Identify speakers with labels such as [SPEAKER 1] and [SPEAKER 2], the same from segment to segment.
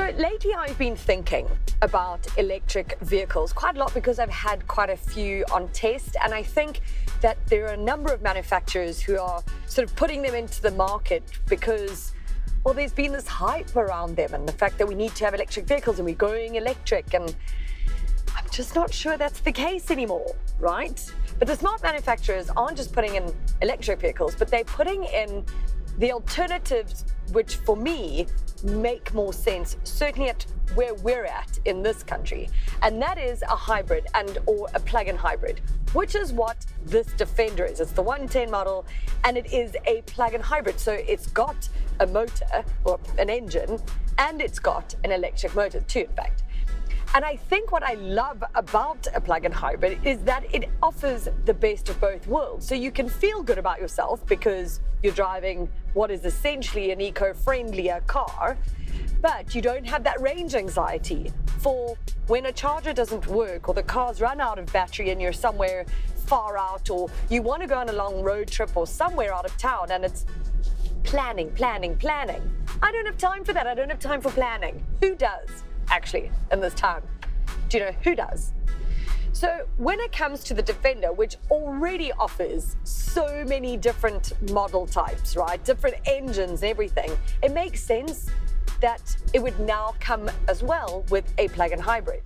[SPEAKER 1] So lately I've been thinking about electric vehicles quite a lot because I've had quite a few on test, and I think that there are a number of manufacturers who are sort of putting them into the market because, well, there's been this hype around them and the fact that we need to have electric vehicles and we're going electric, and I'm just not sure that's the case anymore, right? But the smart manufacturers aren't just putting in electric vehicles, but they're putting in the alternatives which for me make more sense, certainly at where we're at in this country. And that is a hybrid or a plug-in hybrid, which is what this Defender is. It's the 110 model and it is a plug-in hybrid. So it's got a motor or an engine and it's got an electric motor too, in fact. And I think what I love about a plug-in hybrid is that it offers the best of both worlds. So you can feel good about yourself because you're driving what is essentially an eco-friendlier car, but you don't have that range anxiety for when a charger doesn't work or the car's run out of battery and you're somewhere far out, or you want to go on a long road trip or somewhere out of town and it's planning. I don't have time for that. I don't have time for planning. Who does? Actually, in this time. Do you know who does? So when it comes to the Defender, which already offers so many different model types, right? Different engines and everything, it makes sense that it would now come as well with a plug-in hybrid.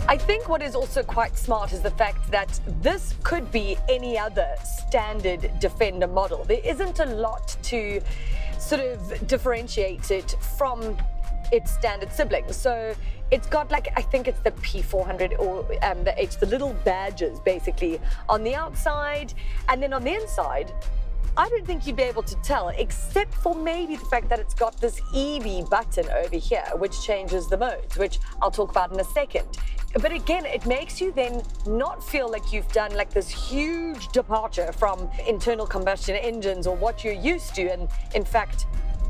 [SPEAKER 1] I think what is also quite smart is the fact that this could be any other standard Defender model. There isn't a lot to sort of differentiate it from its standard siblings. So it's got I think it's the P400 or the little badges basically on the outside, and then on the inside, I don't think you'd be able to tell, except for maybe the fact that it's got this EV button over here, which changes the modes, which I'll talk about in a second. But again, it makes you then not feel like you've done this huge departure from internal combustion engines or what you're used to. And in fact,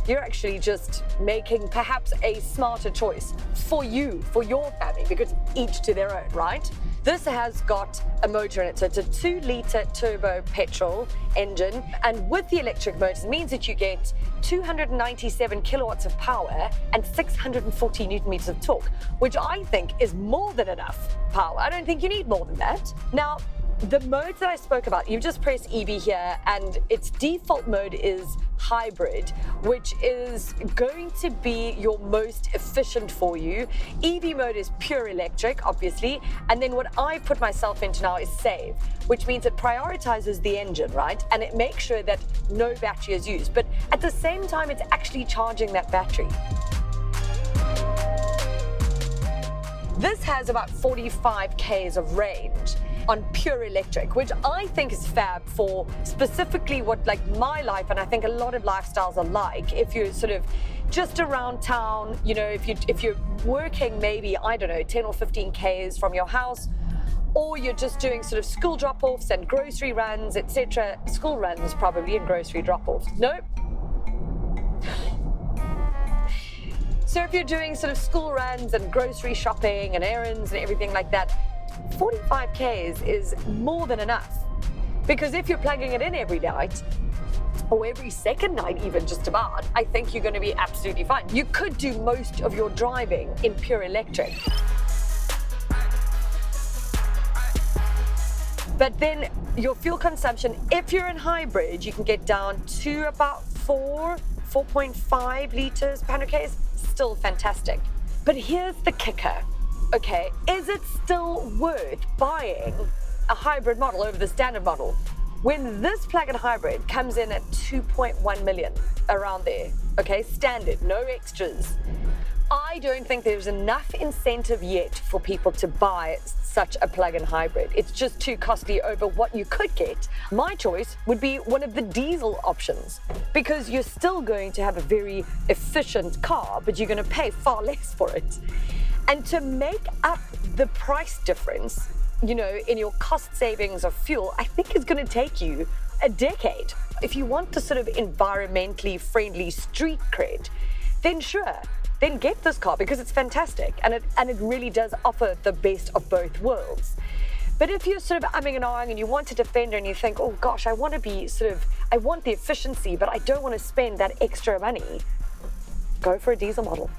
[SPEAKER 1] you're actually just making perhaps a smarter choice for you, for your family, because each to their own, right? This has got a motor in it. So it's a 2-litre turbo petrol engine. And with the electric motors, it means that you get 297 kilowatts of power and 640 newton meters of torque, which I think is more than enough power. I don't think you need more than that. Now, the modes that I spoke about, you just press EV here and its default mode is hybrid, which is going to be your most efficient for you. EV mode is pure electric, obviously. And then what I put myself into now is save, which means it prioritizes the engine, right? And it makes sure that no battery is used. But at the same time, it's actually charging that battery. This has about 45 Ks of range on pure electric, which I think is fab for specifically what my life, and I think a lot of lifestyles are like. If you're sort of just around town, if you're working maybe, I don't know, 10 or 15 Ks from your house, or you're just doing sort of school drop-offs and grocery runs, etc. School runs probably and grocery drop-offs. Nope. So if you're doing sort of school runs and grocery shopping and errands and everything like that, 45 Ks is more than enough. Because if you're plugging it in every night, or every second night even just about, I think you're going to be absolutely fine. You could do most of your driving in pure electric. But then your fuel consumption, if you're in hybrid, you can get down to about 4.5 litres per 100 Ks. Still fantastic. But here's the kicker. Okay, is it still worth buying a hybrid model over the standard model when this plug-in hybrid comes in at 2.1 million, around there? Okay, standard, no extras. I don't think there's enough incentive yet for people to buy such a plug-in hybrid. It's just too costly over what you could get. My choice would be one of the diesel options, because you're still going to have a very efficient car, but you're going to pay far less for it. And to make up the price difference, in your cost savings of fuel, I think it's going to take you a decade. If you want the sort of environmentally friendly street cred, then sure, then get this car because it's fantastic and it really does offer the best of both worlds. But if you're sort of umming and ahhing and you want a Defender and you think, oh gosh, I want the efficiency, but I don't want to spend that extra money, go for a diesel model.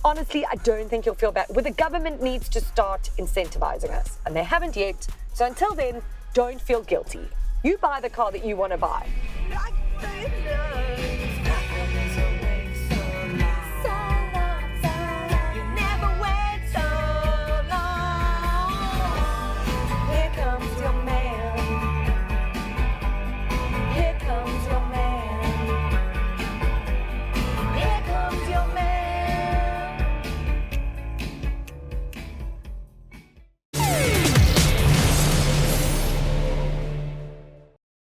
[SPEAKER 1] Honestly, I don't think you'll feel bad. Well, the government needs to start incentivizing us, and they haven't yet. So until then, don't feel guilty. You buy the car that you want to buy.